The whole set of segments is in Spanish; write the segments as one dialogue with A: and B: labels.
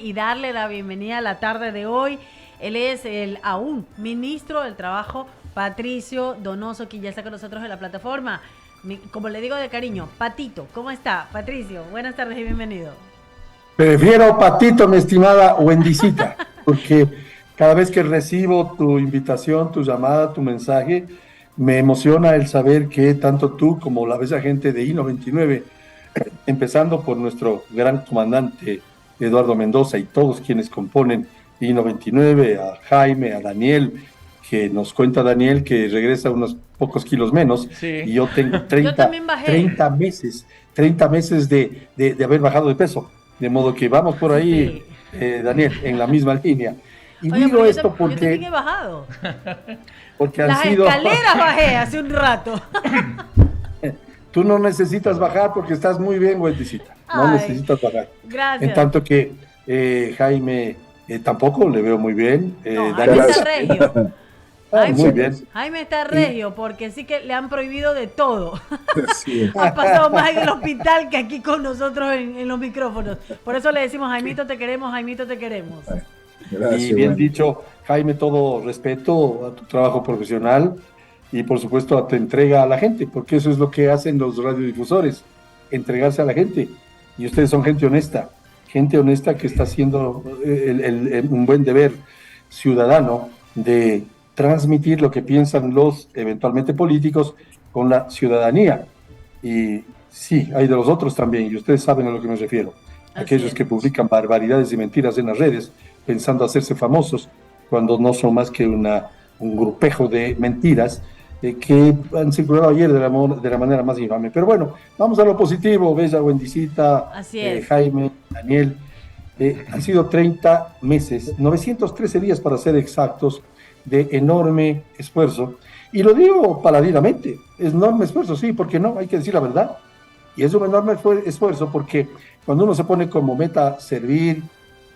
A: y darle la bienvenida a la tarde de hoy. Él es el aún ministro del Trabajo, Patricio Donoso, que ya está con nosotros en la plataforma. Como le digo de cariño, Patito, ¿cómo está? Patricio, buenas tardes y bienvenido.
B: Prefiero Patito, mi estimada Wendicita, porque cada vez que recibo tu invitación, tu llamada, tu mensaje, me emociona el saber que tanto tú como la bella gente de I-99, empezando por nuestro gran comandante Eduardo Mendoza y todos quienes componen I-99, a Jaime, a Daniel, que nos cuenta Daniel que regresa unos pocos kilos menos,
C: Sí.
B: y yo tengo
A: Yo también bajé.
B: 30 meses de haber bajado de peso. De modo que vamos por ahí,
A: Sí.
B: Daniel, en la misma línea. Y
A: Oiga, pero
B: digo esto
A: yo también he bajado.
B: porque han
A: Las
B: sido,
A: escaleras bajé hace un rato.
B: tú no necesitas bajar porque estás muy bien, Wendycita, no
A: Ay,
B: necesitas bajar. En
A: gracias.
B: tanto que Jaime tampoco le veo muy bien.
A: No, Jaime
B: Daniel
A: está
B: también.
A: regio.
B: Muy
A: Jaime,
B: bien.
A: Jaime está
B: Y
A: regio porque sí que le han prohibido de todo.
D: Sí,
A: Ha pasado más en el hospital que aquí con nosotros en los micrófonos. Por eso le decimos, Jaimito te queremos, Jaimito te queremos.
B: Y
D: gracias,
B: bien
D: Wendy.
B: dicho, Jaime, todo respeto a tu trabajo profesional y por supuesto a tu entrega a la gente, porque eso es lo que hacen los radiodifusores, entregarse a la gente. Y ustedes son gente honesta que está haciendo un buen deber ciudadano de transmitir lo que piensan los eventualmente políticos con la ciudadanía. Y sí, hay de los otros también, y ustedes saben a lo que me refiero.
A: Así
B: Aquellos
A: es.
B: que publican barbaridades y mentiras en las redes pensando hacerse famosos cuando no son más que un grupejo de mentiras que han circulado ayer de la manera más infame. Pero bueno, vamos a lo positivo, Bella, Wendicita,
A: Así es.
B: Jaime, Daniel. Han sido 30 meses, 913 días para ser exactos, de enorme esfuerzo. Y lo digo paladinamente, es enorme esfuerzo, sí, porque no, hay que decir la verdad. Y es un enorme esfuerzo porque cuando uno se pone como meta servir,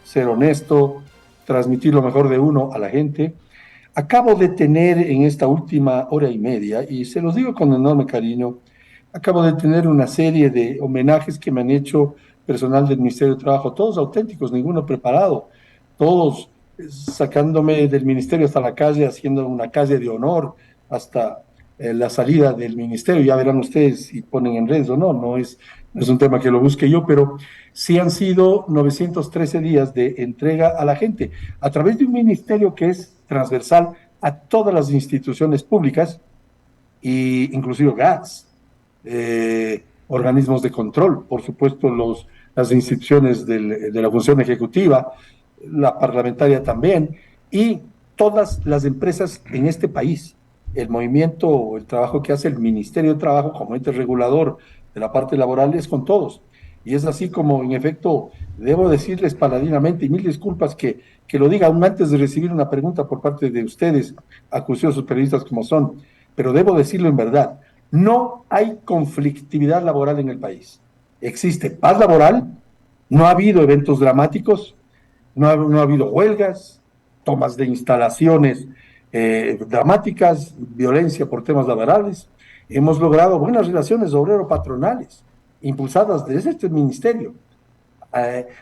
B: ser honesto, transmitir lo mejor de uno a la gente, acabo de tener en esta última hora y media, y se los digo con enorme cariño, acabo de tener una serie de homenajes que me han hecho personal del Ministerio de Trabajo, todos auténticos, ninguno preparado, todos sacándome del ministerio hasta la calle, haciendo una calle de honor hasta la salida del ministerio. Ya verán ustedes si ponen en redes o no, no es un tema que lo busque yo, pero sí han sido 913 días de entrega a la gente a través de un ministerio que es transversal a todas las instituciones públicas, y inclusive GATS, organismos de control, por supuesto las instituciones de la función ejecutiva, la parlamentaria también, y todas las empresas en este país. El movimiento, el trabajo que hace el Ministerio de Trabajo como ente regulador de la parte laboral es con todos. Y es así como, en efecto, debo decirles paladinamente, y mil disculpas que lo diga aún antes de recibir una pregunta por parte de ustedes, acuciosos periodistas como son, pero debo decirlo en verdad, no hay conflictividad laboral en el país. Existe paz laboral, no ha habido eventos dramáticos, no ha habido huelgas, tomas de instalaciones dramáticas, violencia por temas laborales. Hemos logrado buenas relaciones obrero-patronales, impulsadas desde este ministerio.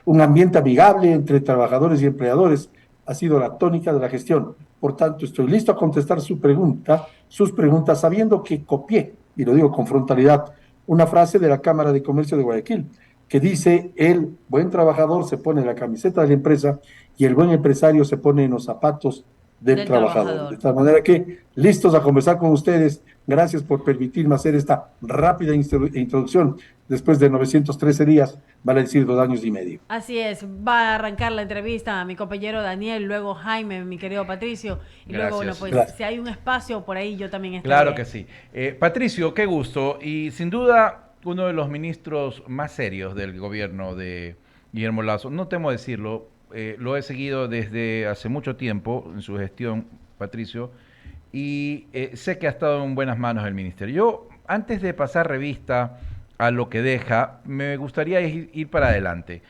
B: Un ambiente amigable entre trabajadores y empleadores ha sido la tónica de la gestión. Por tanto, estoy listo a contestar sus preguntas, sabiendo que copié, y lo digo con frontalidad, una frase de la Cámara de Comercio de Guayaquil, que dice: el buen trabajador se pone la camiseta de la empresa y el buen empresario se pone en los zapatos del
A: Del
B: trabajador. De
A: trabajador.
B: tal manera que listos a conversar con ustedes. Gracias por permitirme hacer esta rápida introducción después de 913 días, vale decir 2 años y medio.
A: Así es, va a arrancar la entrevista a mi compañero Daniel, luego Jaime, mi querido Patricio, y luego, bueno,
C: Gracias.
A: pues
B: Gracias.
A: si hay un espacio por ahí, yo también
C: Claro
A: estaré.
C: que sí. Patricio, qué gusto. Y sin duda, uno de los ministros más serios del gobierno de Guillermo Lazo. No temo decirlo, lo he seguido desde hace mucho tiempo en su gestión, Patricio, y sé que ha estado en buenas manos el ministerio. Yo, antes de pasar revista a lo que deja, me gustaría ir para adelante.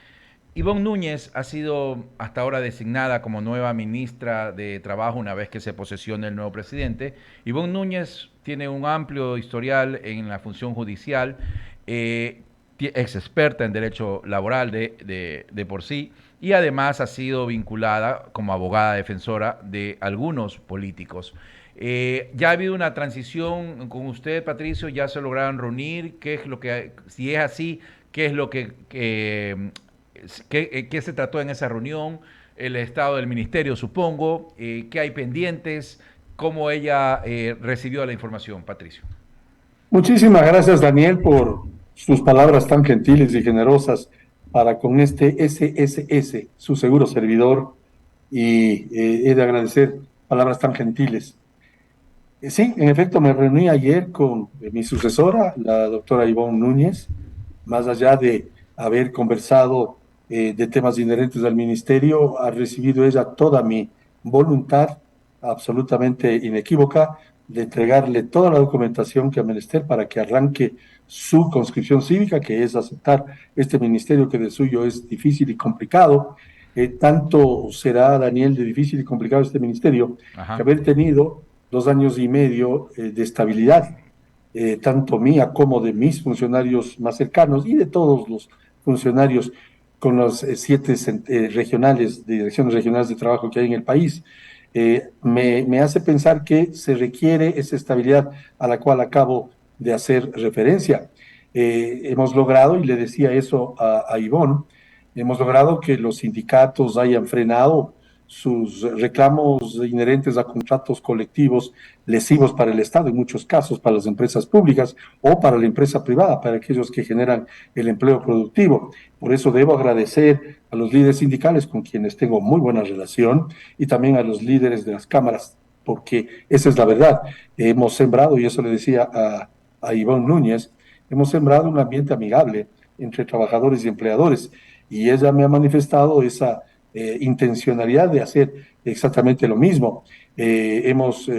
C: Ivonne Núñez ha sido hasta ahora designada como nueva ministra de Trabajo una vez que se posesione el nuevo presidente. Ivonne Núñez tiene un amplio historial en la función judicial, ex experta en derecho laboral de por sí, y además ha sido vinculada como abogada defensora de algunos políticos. ¿Ya ha habido una transición con usted, Patricio? ¿Ya se lograron reunir? ¿Qué es lo que, si es así, qué es lo qué se trató en esa reunión? El estado del ministerio, supongo. ¿Qué hay pendientes? ¿Cómo ella recibió la información, Patricio?
B: Muchísimas gracias, Daniel, por sus palabras tan gentiles y generosas para con este SSS, su seguro servidor, y he de agradecer palabras tan gentiles. Sí, en efecto, me reuní ayer con mi sucesora, la doctora Ivonne Núñez, más allá de haber conversado de temas inherentes al ministerio, ha recibido ella toda mi voluntad absolutamente inequívoca de entregarle toda la documentación que ha menester para que arranque su conscripción cívica, que es aceptar este ministerio que de suyo es difícil y complicado. Tanto será, Daniel, de difícil y complicado este ministerio, que
C: Ajá.
B: haber tenido 2 años y medio de estabilidad, tanto mía como de mis funcionarios más cercanos y de todos los funcionarios con los 7 direcciones regionales de trabajo que hay en el país, me hace pensar que se requiere esa estabilidad a la cual acabo de hacer referencia. Hemos logrado, y le decía eso a Ivonne, hemos logrado que los sindicatos hayan frenado sus reclamos inherentes a contratos colectivos lesivos para el Estado, en muchos casos para las empresas públicas o para la empresa privada, para aquellos que generan el empleo productivo. Por eso debo agradecer a los líderes sindicales con quienes tengo muy buena relación y también a los líderes de las cámaras, porque esa es la verdad. Hemos sembrado, y eso le decía a Ivonne Núñez, hemos sembrado un ambiente amigable entre trabajadores y empleadores, y ella me ha manifestado esa intencionalidad de hacer exactamente lo mismo. Hemos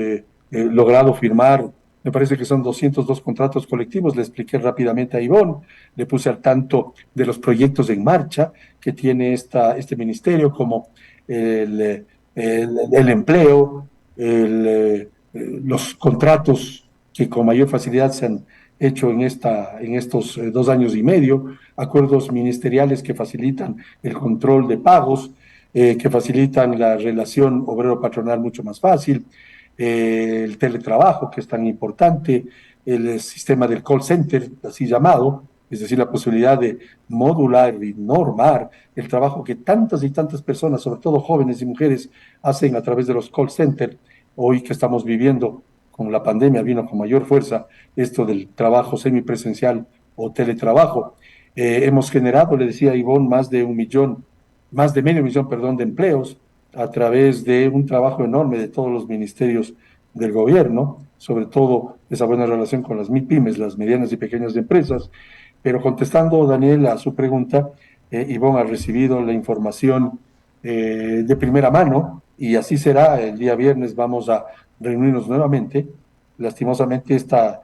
B: logrado firmar, me parece que son 202 contratos colectivos, le expliqué rápidamente a Ivonne, le puse al tanto de los proyectos en marcha que tiene este ministerio, como el empleo, los contratos que con mayor facilidad se han hecho en estos 2 años y medio, acuerdos ministeriales que facilitan el control de pagos, que facilitan la relación obrero-patronal mucho más fácil, el teletrabajo, que es tan importante, el sistema del call center, así llamado, es decir, la posibilidad de modular y normar el trabajo que tantas y tantas personas, sobre todo jóvenes y mujeres, hacen a través de los call centers. Hoy que estamos viviendo con la pandemia, vino con mayor fuerza esto del trabajo semipresencial o teletrabajo. Hemos generado, le decía Ivonne, más de medio millón, perdón, de empleos a través de un trabajo enorme de todos los ministerios del gobierno, sobre todo esa buena relación con las MIPYMES, las medianas y pequeñas empresas. Pero contestando, Daniel, a su pregunta, Ivonne ha recibido la información de primera mano y así será. El día viernes vamos a reunirnos nuevamente. Lastimosamente, esta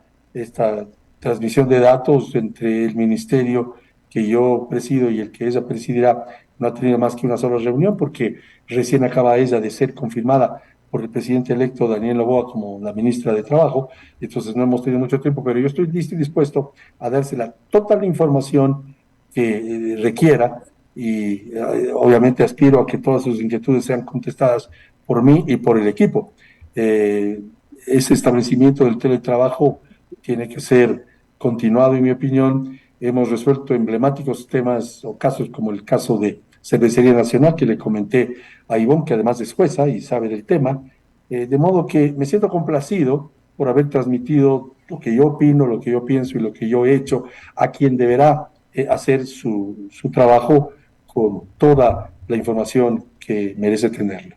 B: transmisión de datos entre el ministerio que yo presido y el que ella presidirá no ha tenido más que una sola reunión porque recién acaba ella de ser confirmada por el presidente electo Daniel Noboa como la ministra de Trabajo, entonces no hemos tenido mucho tiempo, pero yo estoy listo y dispuesto a dársela toda la información que requiera y obviamente aspiro a que todas sus inquietudes sean contestadas por mí y por el equipo. Eh, Ese establecimiento del teletrabajo tiene que ser continuado, en mi opinión. Hemos resuelto emblemáticos temas o casos como el caso de Cervecería Nacional, que le comenté a Ivonne, que además es jueza y sabe del tema, de modo que me siento complacido por haber transmitido lo que yo opino, lo que yo pienso y lo que yo he hecho a quien deberá hacer su trabajo con toda la información que merece tenerlo.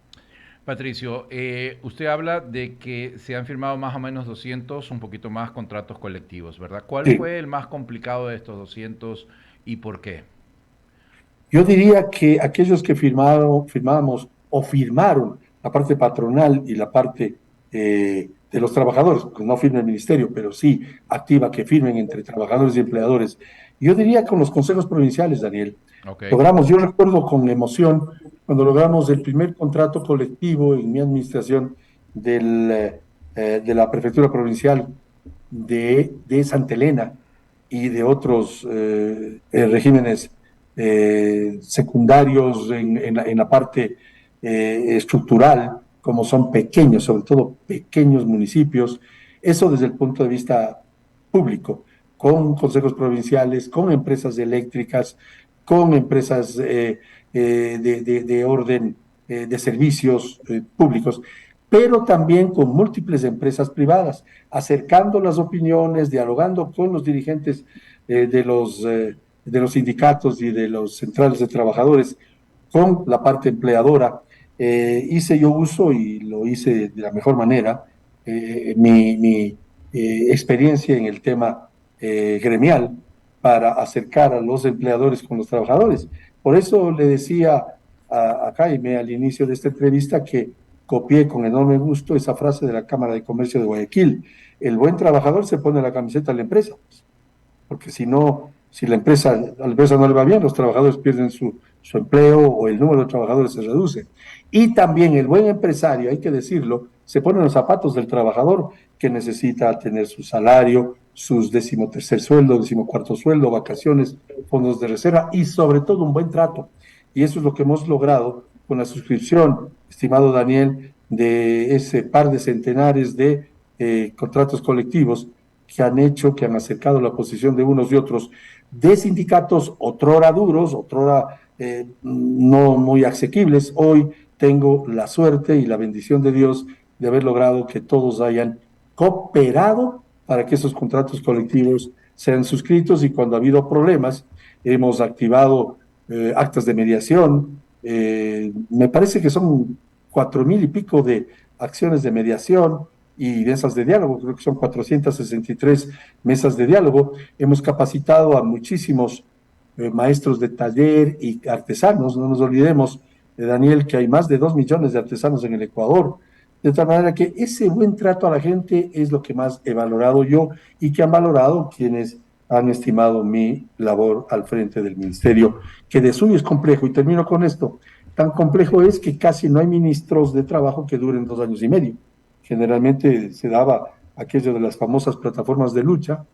C: Patricio, usted habla de que se han firmado más o menos 200, un poquito más, contratos colectivos, ¿verdad? ¿Cuál
B: Sí.
C: fue el más complicado de estos 200 y por qué?
B: Yo diría que aquellos que firmábamos o firmaron la parte patronal y la parte de los trabajadores, pues no firma el ministerio, pero sí activa que firmen entre trabajadores y empleadores. Yo diría con los consejos provinciales, Daniel.
C: Ok.
B: Yo recuerdo con emoción cuando logramos el primer contrato colectivo en mi administración de la prefectura provincial de Santa Elena y de otros regímenes secundarios en la parte estructural, como son pequeños, sobre todo pequeños municipios, eso desde el punto de vista público, con consejos provinciales, con empresas eléctricas, con empresas de orden de servicios públicos, pero también con múltiples empresas privadas, acercando las opiniones, dialogando con los dirigentes de los sindicatos y de los centrales de trabajadores, con la parte empleadora. Hice yo uso, y lo hice de la mejor manera, mi experiencia en el tema gremial para acercar a los empleadores con los trabajadores. Por eso le decía a Jaime al inicio de esta entrevista que copié con enorme gusto esa frase de la Cámara de Comercio de Guayaquil: el buen trabajador se pone la camiseta de la empresa, porque si no, si a la empresa no le va bien, los trabajadores pierden su empleo o el número de trabajadores se reduce. Y también el buen empresario, hay que decirlo, se pone en los zapatos del trabajador que necesita tener su salario, sus 13º sueldo, 14º sueldo, vacaciones, fondos de reserva y sobre todo un buen trato. Y eso es lo que hemos logrado con la suscripción, estimado Daniel, de ese par de centenares de contratos colectivos que han hecho, que han acercado la posición de unos y otros, de sindicatos otrora duros, otrora no muy asequibles. Hoy tengo la suerte y la bendición de Dios de haber logrado que todos hayan cooperado para que esos contratos colectivos sean suscritos, y cuando ha habido problemas hemos activado actas de mediación. Me parece que son 4,000 y pico de acciones de mediación y mesas de diálogo, creo que son 463 mesas de diálogo. Hemos capacitado a muchísimos maestros de taller y artesanos. No nos olvidemos, Daniel, que hay más de 2 millones de artesanos en el Ecuador. De tal manera que ese buen trato a la gente es lo que más he valorado yo, y que han valorado quienes han estimado mi labor al frente del ministerio, que de suyo es complejo. Y termino con esto: tan complejo es que casi no hay ministros de trabajo que duren 2 años y medio. Generalmente se daba aquello de las famosas plataformas de lucha,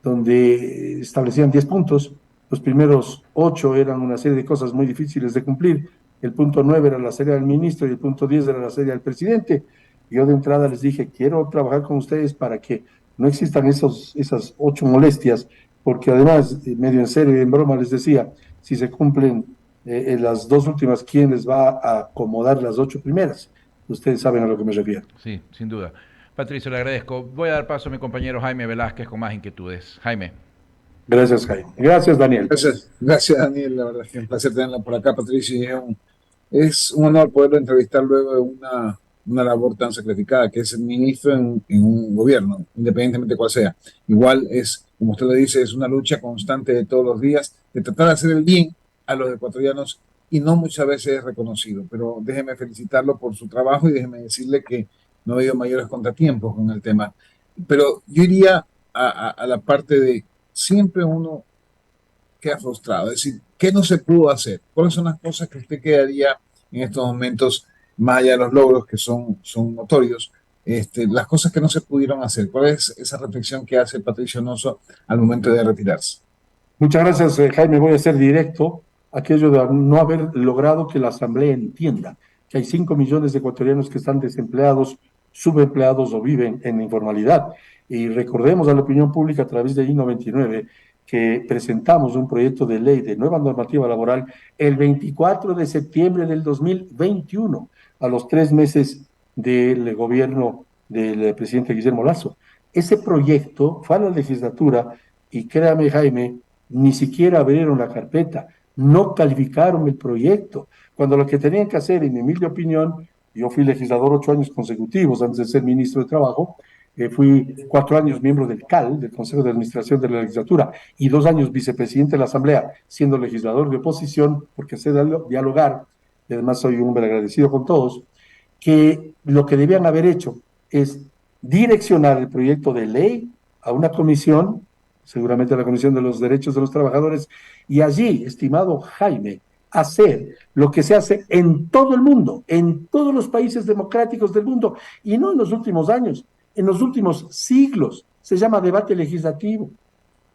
B: donde establecían 10 puntos. Los primeros 8 eran una serie de cosas muy difíciles de cumplir. El punto 9 era la serie del ministro y el punto 10 era la serie del presidente. Yo de entrada les dije: quiero trabajar con ustedes para que no existan esas 8 molestias, porque además, medio en serio y en broma, les decía: si se cumplen las 2 últimas, ¿quién les va a acomodar las 8 primeras? Ustedes saben a lo que me refiero.
C: Sí, sin duda. Patricio, le agradezco. Voy a dar paso a mi compañero Jaime Velázquez con más inquietudes. Jaime.
B: Gracias, Jaime. Gracias, Daniel.
D: Gracias, Daniel. La verdad es que es un placer tenerla por acá, Patricio. Y es un honor poderlo entrevistar luego de una labor tan sacrificada, que es el ministro en un gobierno, independientemente de cuál sea. Igual es, como usted lo dice, es una lucha constante de todos los días, de tratar de hacer el bien a los ecuatorianos, y no muchas veces es reconocido. Pero déjeme felicitarlo por su trabajo y déjeme decirle que no ha habido mayores contratiempos con el tema. Pero yo iría a la parte de siempre uno queda frustrado, es decir, ¿qué no se pudo hacer? ¿Cuáles son las cosas que usted quedaría en estos momentos, más allá de los logros que son notorios, las cosas que no se pudieron hacer? ¿Cuál es esa reflexión que hace Patricio Nosso al momento de retirarse?
B: Muchas gracias, Jaime. Voy a ser directo. Aquello de no haber logrado que la Asamblea entienda que hay 5 millones de ecuatorianos que están desempleados, subempleados o viven en informalidad. Y recordemos a la opinión pública, a través de I-99, que presentamos un proyecto de ley de nueva normativa laboral el 24 de septiembre del 2021, a los 3 meses del gobierno del presidente Guillermo Lasso. Ese proyecto fue a la legislatura y, créame, Jaime, ni siquiera abrieron la carpeta, no calificaron el proyecto, cuando lo que tenían que hacer, en mi humilde opinión, yo fui legislador 8 años consecutivos antes de ser ministro de Trabajo, fui 4 años miembro del CAL, del Consejo de Administración de la Legislatura, y 2 años vicepresidente de la Asamblea, siendo legislador de oposición, porque sé dialogar, y además soy un hombre agradecido con todos, que lo que debían haber hecho es direccionar el proyecto de ley a una comisión, seguramente a la Comisión de los Derechos de los Trabajadores, y allí, estimado Jaime, hacer lo que se hace en todo el mundo, en todos los países democráticos del mundo, y no en los últimos años, en los últimos siglos. Se llama debate legislativo.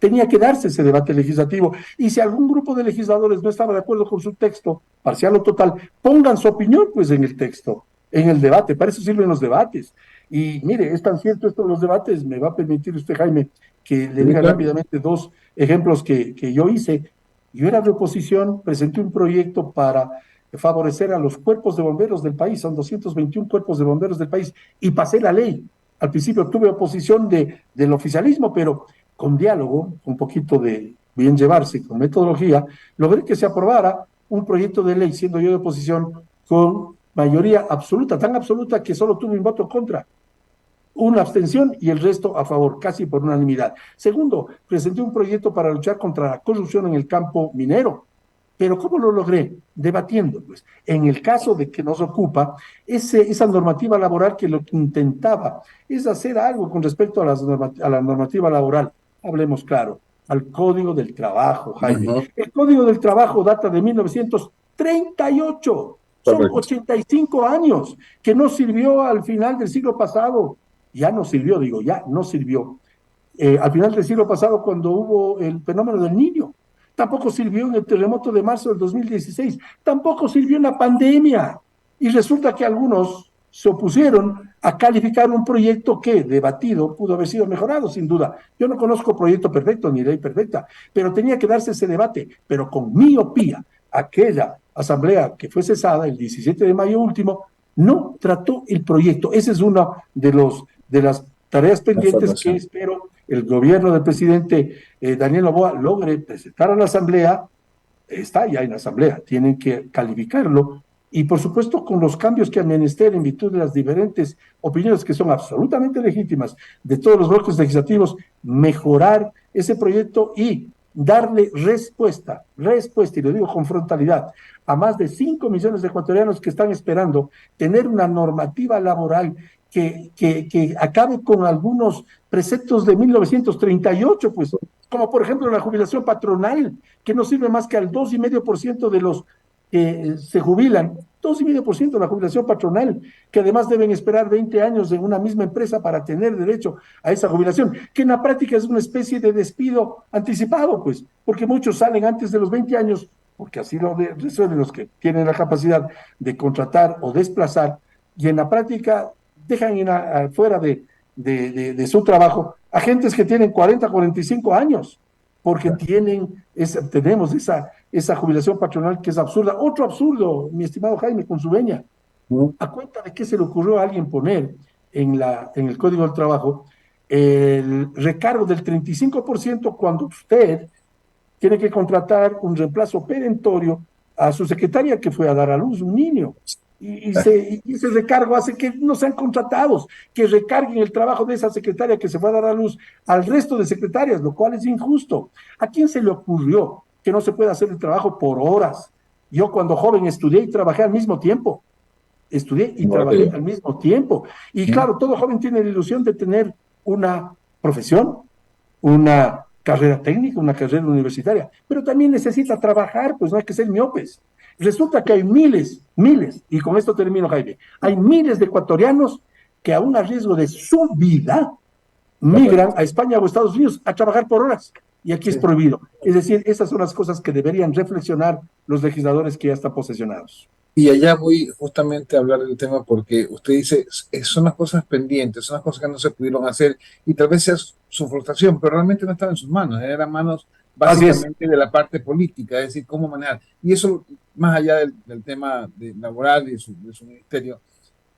B: tenía que darse ese debate legislativo. Y si algún grupo de legisladores no estaba de acuerdo con su texto, parcial o total, pongan su opinión pues en el texto, en el debate. Para eso sirven los debates. Y mire, es tan cierto esto de los debates, me va a permitir usted, Jaime, que le
D: Sí,
B: diga
D: claro.
B: rápidamente dos ejemplos que yo hice. Yo era de oposición, presenté un proyecto para favorecer a los cuerpos de bomberos del país, son 221 cuerpos de bomberos del país, y pasé la ley. Al principio tuve oposición del oficialismo, pero con diálogo, un poquito de bien llevarse, con metodología, logré que se aprobara un proyecto de ley, siendo yo de oposición, con mayoría absoluta, tan absoluta que solo tuve un voto contra, una abstención y el resto a favor, casi por unanimidad. Segundo, presenté un proyecto para luchar contra la corrupción en el campo minero. Pero ¿cómo lo logré? Debatiendo, pues. En el caso de que nos ocupa, esa normativa laboral que lo que intentaba es hacer algo con respecto a la normativa laboral. Hablemos claro, al Código del Trabajo, Jaime.
D: Ujú.
B: El Código del Trabajo data de 1938. Son
D: Correcto.
B: 85 años que no sirvió al final del siglo pasado. Ya no sirvió, digo, ya no sirvió. Al final del siglo pasado, cuando hubo el fenómeno del niño, tampoco sirvió en el terremoto de marzo del 2016, tampoco sirvió en la pandemia. Y resulta que algunos se opusieron a calificar un proyecto que, debatido, pudo haber sido mejorado, sin duda. Yo no conozco proyecto perfecto ni ley perfecta, pero tenía que darse ese debate, pero con miopía. Aquella asamblea que fue cesada el 17 de mayo último no trató el proyecto. Ese es uno de las tareas pendientes que
D: Información.
B: espero el gobierno del presidente Daniel Noboa logre presentar a la Asamblea. Está ya en la Asamblea, tienen que calificarlo, y por supuesto con los cambios que han menester en virtud de las diferentes opiniones que son absolutamente legítimas de todos los bloques legislativos, mejorar ese proyecto y darle respuesta, y lo digo con frontalidad, a más de 5 millones de ecuatorianos que están esperando tener una normativa laboral que acabe con algunos preceptos de 1938, pues, como por ejemplo la jubilación patronal, que no sirve más que al 2,5% de los que se jubilan, 2,5% de la jubilación patronal, que además deben esperar 20 años en una misma empresa para tener derecho a esa jubilación, que en la práctica es una especie de despido anticipado, pues, porque muchos salen antes de los 20 años, porque así lo resuelven los que tienen la capacidad de contratar o desplazar, y en la práctica dejan fuera de su trabajo a gentes que tienen 40, 45 años, porque tenemos esa jubilación patronal que es absurda. Otro absurdo, mi estimado Jaime, con su veña,
D: Ujú.
B: a cuenta de qué se le ocurrió a alguien poner en el Código del Trabajo el recargo del 35% cuando usted tiene que contratar un reemplazo perentorio a su secretaria que fue a dar a luz un niño. Y ese recargo hace que no sean contratados, que recarguen el trabajo de esa secretaria que se fue a dar a luz al resto de secretarias, lo cual es injusto. ¿A quién se le ocurrió que no se puede hacer el trabajo por horas? Yo cuando joven estudié y trabajé al mismo tiempo. Estudié y
D: Igual que
B: trabajé
D: yo.
B: al mismo tiempo. Y
D: Ujú.
B: claro, todo joven tiene la ilusión de tener una profesión, una carrera técnica, una carrera universitaria, pero también necesita trabajar, pues no hay que ser miopes. Resulta que hay miles, y con esto termino, Jaime, hay miles de ecuatorianos que aún a riesgo de su vida migran
D: Correcto.
B: a España o Estados Unidos a trabajar por horas, y aquí es
D: Sí.
B: prohibido. Es decir, esas son las cosas que deberían reflexionar los legisladores que ya están posesionados.
D: Y allá voy justamente a hablar del tema porque usted dice, son las cosas pendientes, son las cosas que no se pudieron hacer y tal vez sea su frustración, pero realmente no estaba en sus manos, eran manos
B: Así es.
D: básicamente de la parte política, es decir, cómo manejar. Y eso, más allá del tema laboral y de su ministerio,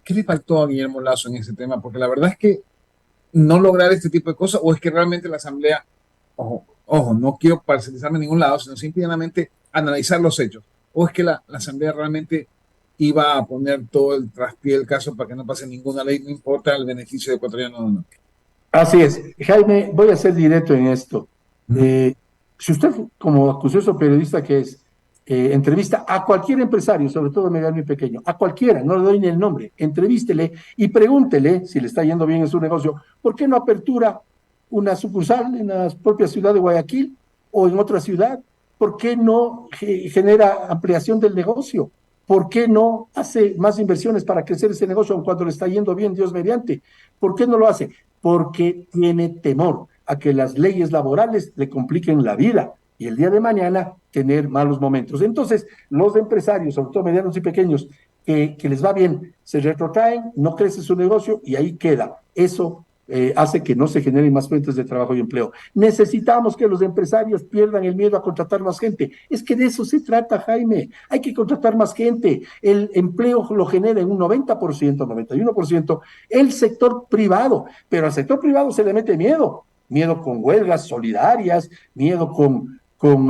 D: ¿qué le faltó a Guillermo Lazo en ese tema? Porque la verdad es que no lograr este tipo de cosas, o es que realmente la Asamblea, ojo, no quiero parcializarme en ningún lado, sino simplemente analizar los hechos, o es que la Asamblea realmente iba a poner todo el traspié del caso para que no pase ninguna ley, no importa el beneficio de ecuatoriano o no.
B: Así es. Jaime, voy a ser directo en esto.
D: Ujú.
B: Eh, si usted, como acucioso periodista que es, entrevista a cualquier empresario, sobre todo mediano y pequeño, a cualquiera, no le doy ni el nombre, entrevístele y pregúntele si le está yendo bien en su negocio, ¿por qué no apertura una sucursal en la propia ciudad de Guayaquil o en otra ciudad? ¿Por qué no genera ampliación del negocio? ¿Por qué no hace más inversiones para crecer ese negocio aun cuando le está yendo bien, Dios mediante? ¿Por qué no lo hace? Porque tiene temor. a que las leyes laborales le compliquen la vida y el día de mañana tener malos momentos. Entonces, los empresarios, sobre todo medianos y pequeños, que les va bien, se retrotraen, no crece su negocio y ahí queda. Eso hace que no se generen más fuentes de trabajo y empleo. Necesitamos que los empresarios pierdan el miedo a contratar más gente. Es que de eso se trata, Jaime. Hay que contratar más gente. El empleo lo genera en un 90%, 91% el sector privado, pero al sector privado se le mete miedo. Miedo con huelgas solidarias, miedo con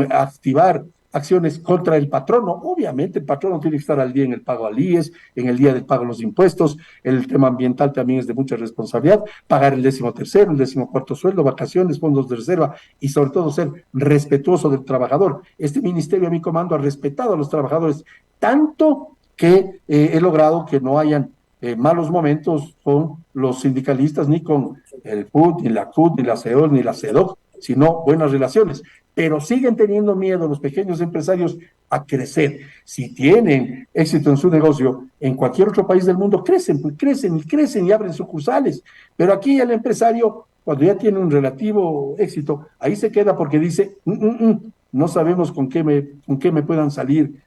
B: activar acciones contra el patrono. Obviamente el patrono tiene que estar al día en el pago al IES, en el día del pago de los impuestos. El tema ambiental también es de mucha responsabilidad. Pagar el 13º, el 14º sueldo, vacaciones, fondos de reserva y sobre todo ser respetuoso del trabajador. Este ministerio a mi comando ha respetado a los trabajadores tanto que he logrado que no hayan malos momentos con los sindicalistas, ni con el FUT, ni la CUT, ni la CEOL, ni la CEDOC, sino buenas relaciones. Pero siguen teniendo miedo los pequeños empresarios a crecer. Si tienen éxito en su negocio, en cualquier otro país del mundo crecen, pues crecen y abren sucursales. Pero aquí el empresario, cuando ya tiene un relativo éxito, ahí se queda porque dice, no sabemos con qué me puedan salir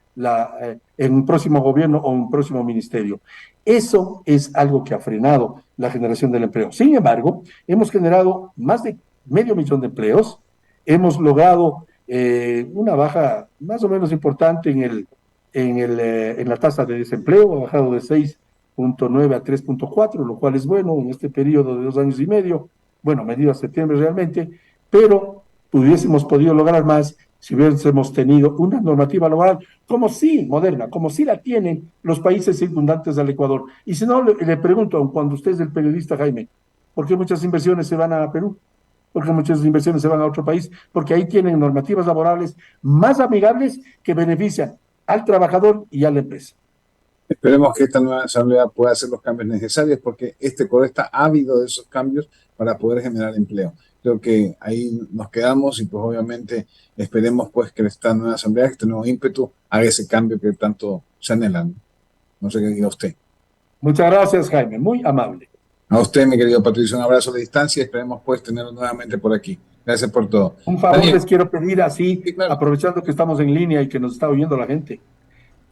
B: en un próximo gobierno o un próximo ministerio. Eso es algo que ha frenado la generación del empleo. Sin embargo, hemos generado más de 500,000 de empleos. Hemos logrado una baja más o menos importante en la tasa de desempleo, ha bajado de 6.9 a 3.4, lo cual es bueno en este periodo de 2 años y medio, bueno, medido a septiembre realmente, pero hubiésemos podido lograr más si hubiésemos tenido una normativa laboral moderna, como sí la tienen los países circundantes al Ecuador. Y si no, le pregunto, aun cuando usted es el periodista, Jaime, ¿por qué muchas inversiones se van a Perú? Porque muchas inversiones se van a otro país, porque ahí tienen normativas laborales más amigables que benefician al trabajador y a la empresa.
D: Esperemos que esta nueva asamblea pueda hacer los cambios necesarios porque este Ecuador está ávido de esos cambios para poder generar empleo. Creo que ahí nos quedamos y pues obviamente esperemos pues que esta nueva asamblea, este nuevo ímpetu, haga ese cambio que tanto se anhelan. No sé qué diga usted.
B: Muchas gracias, Jaime, muy amable.
D: A usted, mi querido Patricio, un abrazo de distancia y esperemos pues tenerlo nuevamente por aquí. Gracias por todo.
B: Un favor
D: Daniel.
B: les quiero pedir así,
D: Sí, claro.
B: aprovechando que estamos en línea y que nos está oyendo la gente.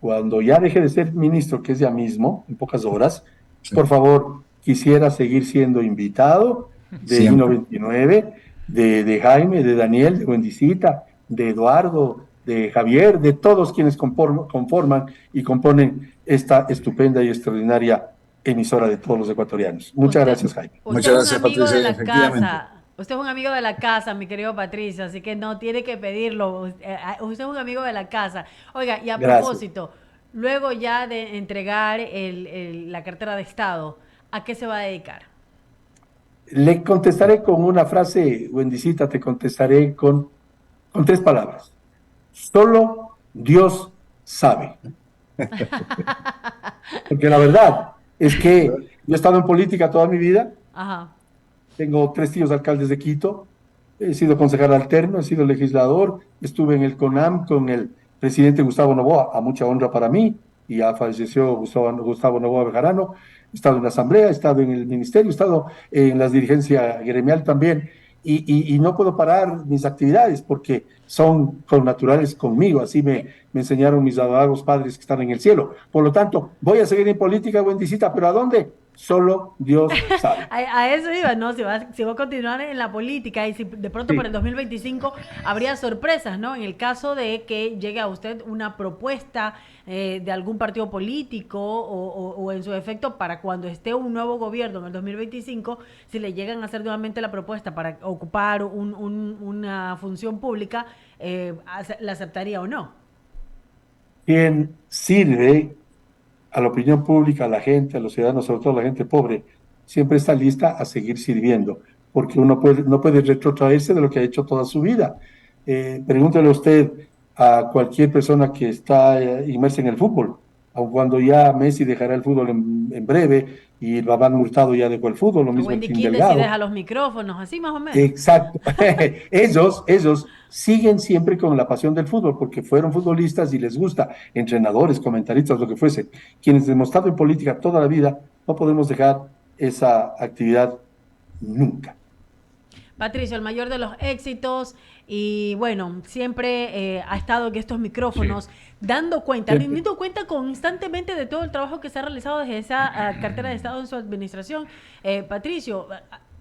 B: Cuando ya deje de ser ministro, que es ya mismo, en pocas horas,
D: Sí.
B: por favor, quisiera seguir siendo invitado de
D: Siempre.
B: I99, de Jaime, de Daniel, de Wendicita, de Eduardo, de Javier, de todos quienes conforman y componen esta estupenda y extraordinaria emisora de todos los ecuatorianos. Muchas gracias, Jaime.
D: Muchas gracias, Patricia,
A: De
D: efectivamente.
A: casa. Usted es un amigo de la casa, mi querido Patricio, así que no tiene que pedirlo. Usted es un amigo de la casa. Oiga, y a
B: Gracias.
A: propósito, luego ya de entregar la cartera de Estado, ¿a qué se va a dedicar?
B: Le contestaré con una frase, Wendicita, te contestaré con 3 palabras. Solo Dios sabe. Porque la verdad es que yo he estado en política toda mi vida.
A: Ajá.
B: Tengo 3 tíos alcaldes de Quito, he sido concejal alterno, he sido legislador, estuve en el CONAM con el presidente Gustavo Noboa, a mucha honra para mí, y ya falleció Gustavo Noboa Bejarano. He estado en la asamblea, he estado en el ministerio, he estado en la dirigencia gremial también, y no puedo parar mis actividades porque son connaturales conmigo, así me enseñaron mis adorados padres que están en el cielo. Por lo tanto, voy a seguir en política, Wendicita, ¿pero a dónde? Solo Dios sabe.
A: A eso iba, ¿no? Si va a continuar en la política y si de pronto
B: Sí.
A: para el 2025 habría sorpresas, ¿no? En el caso de que llegue a usted una propuesta de algún partido político o en su efecto para cuando esté un nuevo gobierno en el 2025, si le llegan a hacer nuevamente la propuesta para ocupar una función pública, ¿la aceptaría o no?
B: Quien sirve a la opinión pública, a la gente, a los ciudadanos, sobre todo a la gente pobre, siempre está lista a seguir sirviendo, porque uno no puede retrotraerse de lo que ha hecho toda su vida. Pregúntele usted a cualquier persona que está inmersa en el fútbol, aun cuando ya Messi dejará el fútbol en breve y Babán Hurtado ya dejó el fútbol, lo mismo el
A: Wendy
B: Kim
A: King
B: Delgado.
A: deja los micrófonos, así más o menos.
B: Exacto. Ellos siguen siempre con la pasión del fútbol porque fueron futbolistas y les gusta, entrenadores, comentaristas, lo que fuese. Quienes hemos estado en política toda la vida, no podemos dejar esa actividad nunca.
A: Patricio, el mayor de los éxitos y bueno, siempre ha estado en estos micrófonos dando cuenta, rindiendo cuenta constantemente de todo el trabajo que se ha realizado desde esa cartera de Estado en su administración. Patricio,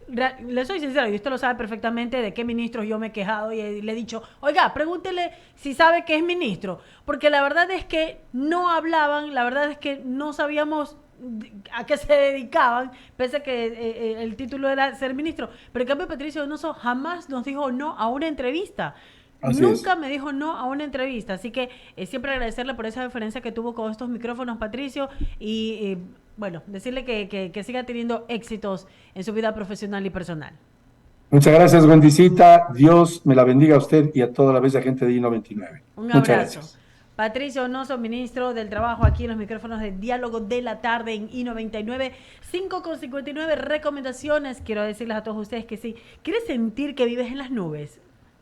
A: le soy sincero, y usted lo sabe perfectamente de qué ministros yo me he quejado y le he dicho, oiga, pregúntele si sabe que es ministro, porque la verdad es que no hablaban, la verdad es que no sabíamos a qué se dedicaban, pese a que el título era ser ministro. Pero en cambio Patricio Donoso jamás nos dijo no a una entrevista. Nunca me dijo no a una entrevista. Así que siempre agradecerle por esa deferencia que tuvo con estos micrófonos, Patricio, y bueno, decirle que siga teniendo éxitos en su vida profesional y personal.
B: Muchas gracias, Bendicita. Dios me la bendiga a usted y a toda la bella gente de I-99.
A: Un abrazo. Patricio Donoso, ministro del Trabajo, aquí en los micrófonos de Diálogo de la Tarde en I-99, 5:59 recomendaciones. Quiero decirles a todos ustedes que si quieres sentir que vives en las nubes,